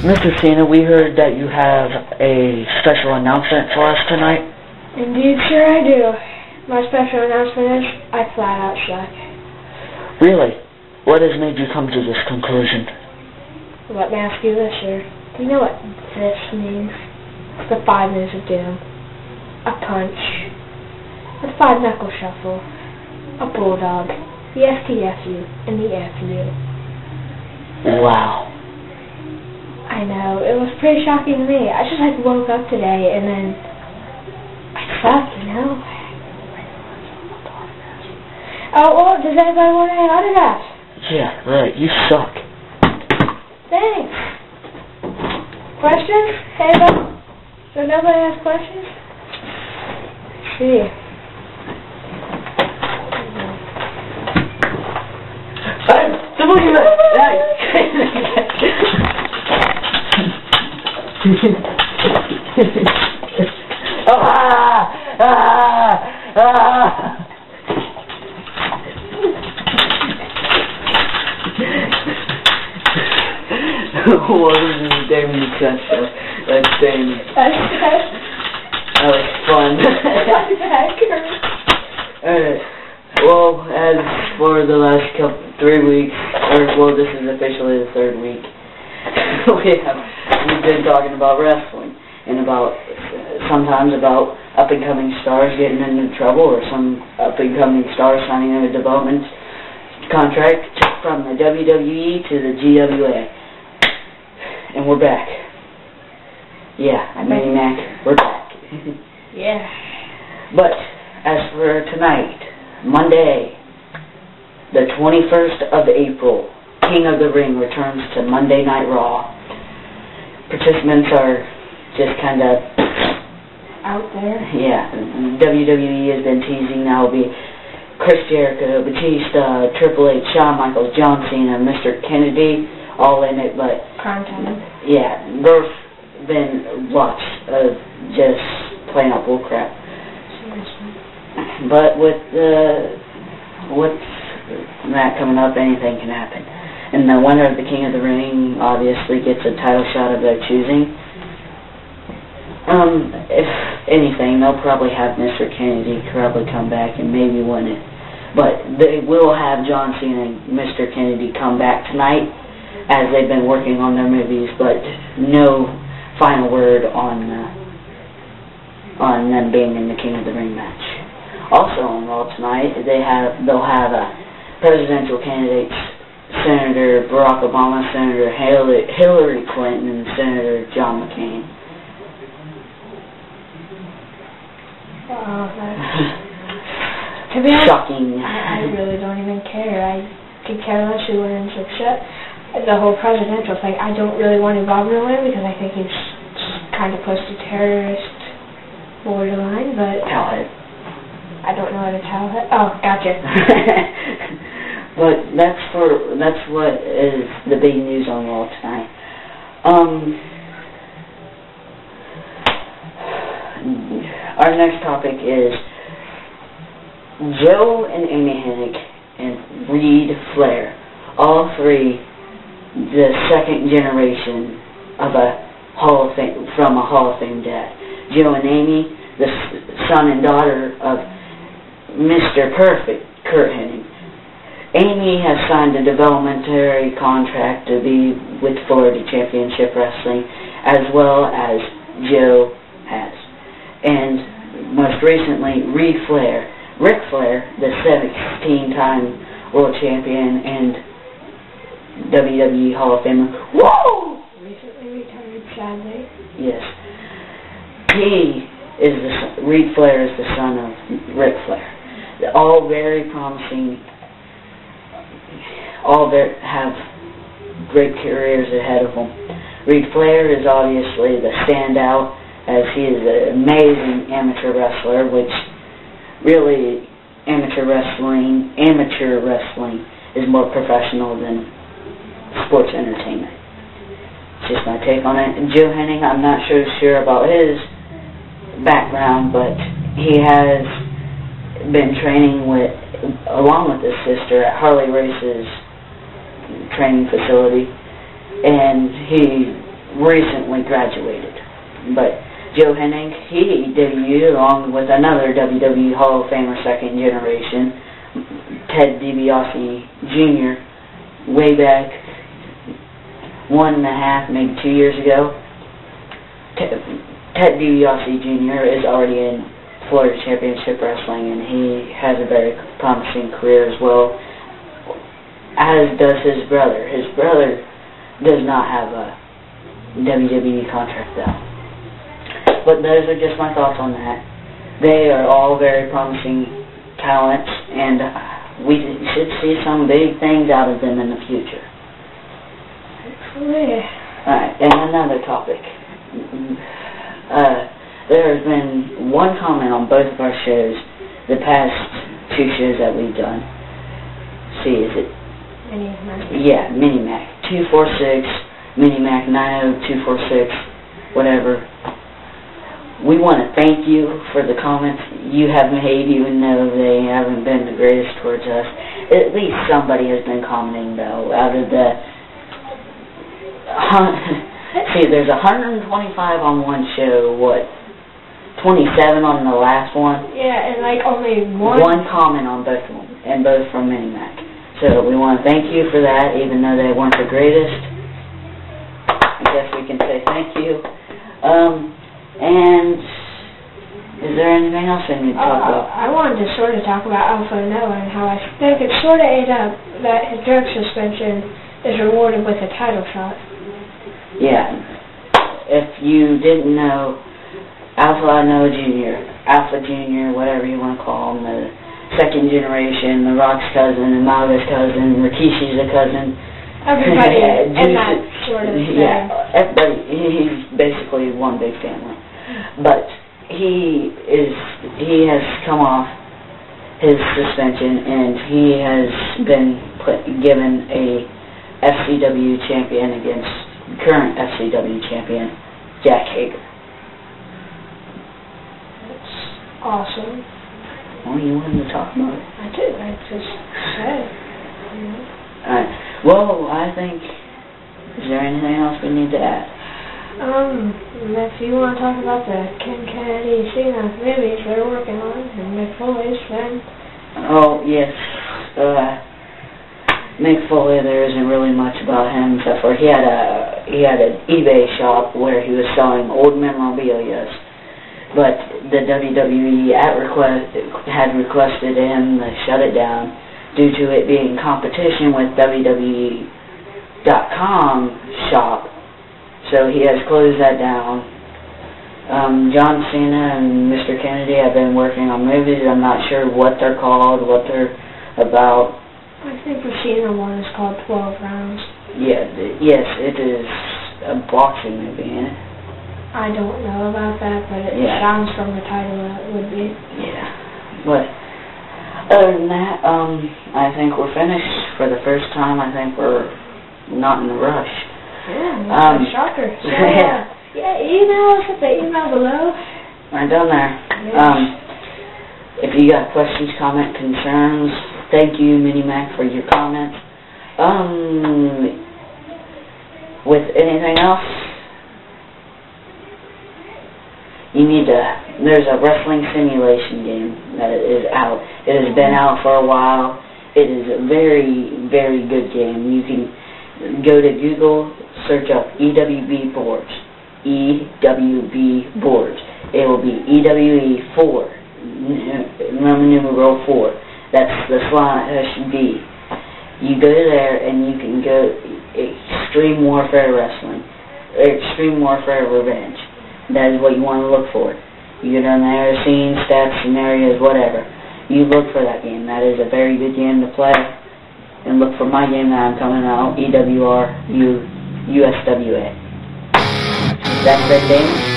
Mr. Cena, we heard that you have a special announcement for us tonight. Indeed, sir, I do. My special announcement is I flat out suck. Really? What has made you come to this conclusion? Let me ask you this, sir. Do you know what this means? It's the 5 minutes of doom. A punch. A 5-knuckle shuffle. A bulldog. The STFU and the FU. Wow. I know, it was pretty shocking to me. I just woke up today and then I suck, you know. Oh, well, does anybody want any autographs? Yeah, right, you suck. Thanks. Questions? Anybody? So nobody has questions? Let's see. What is this Damon Seth? That's Damon. That's Seth. That was fun. Alright. Well, as for the last 3 weeks, this is officially the 3rd week, we've been talking about wrestling and sometimes about up-and-coming stars getting into trouble or some up-and-coming stars signing a development contract from the WWE to the GWA. And we're back. Yeah, I'm Manny Mac. We're back. Yeah. But as for tonight, Monday, the 21st of April, King of the Ring returns to Monday Night Raw. Participants are just kind of out there. Yeah, WWE has been teasing now will be Chris Jericho, Batista, Triple H, Shawn Michaels, John Cena, Mr. Kennedy, all in it, but Content. Yeah, there's been lots of just plain up bullcrap. But with that coming up, anything can happen. And the winner of the King of the Ring obviously gets a title shot of their choosing. If anything, they'll probably have Mr. Kennedy probably come back and maybe win it. But they will have John Cena and Mr. Kennedy come back tonight, as they've been working on their movies, but no final word on them being in the King of the Ring match. Also on Raw tonight, they'll have presidential candidates, Senator Barack Obama, Senator Hillary Clinton, and Senator John McCain. To be honest, shocking. I really don't even care. I could care less who wins except the whole presidential thing. I don't really want Obama to win because I think he's kind of close to terrorist borderline, but I don't know how to tell it. Oh, gotcha. But that's what is the big news on Raw tonight. Our next topic is Joe and Amy Hennig and Reed Flair. All three the second generation of a Hall of Fame dad. Joe and Amy, the son and daughter of Mr. Perfect, Curt Hennig. Amy has signed a developmental contract to be with Florida Championship Wrestling, as well as Joe has. And most recently, Ric Flair, the 17-time world champion and WWE Hall of Famer. Whoa! Recently retired, sadly. Yes. Reed Flair is the son of Ric Flair. They're all very promising. All have great careers ahead of them. Reed Flair is obviously the standout, as he is an amazing amateur wrestler, which really amateur wrestling is more professional than sports entertainment. It's just my take on it. And Joe Hennig, I'm not sure about his background, but he has been training along with his sister at Harley Race's training facility, and he recently graduated. But Joe Hennig, he debuted along with another WWE Hall of Famer second generation, Ted DiBiase Jr., way back 1.5, maybe 2 years ago. Ted DiBiase Jr. is already in Florida Championship Wrestling, and he has a very promising career as well, as does his brother. His brother does not have a WWE contract, though. But those are just my thoughts on that. They are all very promising talents, and we should see some big things out of them in the future. Alright, and another topic. There has been one comment on both of our shows, the past 2 shows that we've done. See, is it? Mini-Mac. Yeah, Mini-Mac 246, Mini-Mac 90246, whatever. We want to thank you for the comments you have made, even though they haven't been the greatest towards us. At least somebody has been commenting, though, out of the... See, there's 125 on one show, what, 27 on the last one? Yeah, and like only one comment on both of them, and both from Mini-Mac. So we want to thank you for that, even though they weren't the greatest. I guess we can say thank you. And is there anything else I need to talk about? I wanted to sort of talk about Alpha Noah and how I think it sort of ate up that his drug suspension is rewarded with a title shot. Yeah. If you didn't know, Alpha Noah Jr., Alpha Jr., whatever you want to call him, the second generation, The Rock's cousin, Amaga's cousin, Rikishi's a cousin. Everybody in that sort of thing. Yeah, everybody. He's basically one big family. But he has come off his suspension, and he has been given a FCW champion against current FCW champion Jack Hager. That's awesome. Well, you wanted to talk about it? I did. I just said. Alright. Well, I think. Is there anything else we need to add? If you want to talk about the Ken Kennedy Cena movies they're working on, and Mick Foley's, then... Oh, yes. Mick Foley, there isn't really much about him, except for he had an eBay shop where he was selling old memorabilia, but the WWE had requested him to shut it down due to it being competition with WWE.com shop. So he has closed that down. John Cena and Mr. Kennedy have been working on movies. I'm not sure what they're called, what they're about. I think the Cena one is called 12 Rounds. Yeah, yes, it is a boxing movie, isn't it? I don't know about that, but it sounds from the title that it would be. Yeah, but other than that, I think we're finished for the first time. I think we're not in a rush. Yeah, shocker. So, email us at the email below. Right down there. Yes. If you got questions, comments, concerns, thank you, Mini-Mac, for your comments. With anything else, you need to, there's a wrestling simulation game that is out. It has been out for a while. It is a very, very good game. You can go to Google, search up EWB boards. EWB boards. It will be EWE 4. Roman numeral 4. That's the /B. You go there and you can go Extreme Warfare Wrestling. Extreme Warfare Revenge. That is what you want to look for. You go down there, scenes, stats, scenarios, whatever. You look for that game. That is a very good game to play. And look for my game that I'm coming out, EWR USWA. That's it, Damon.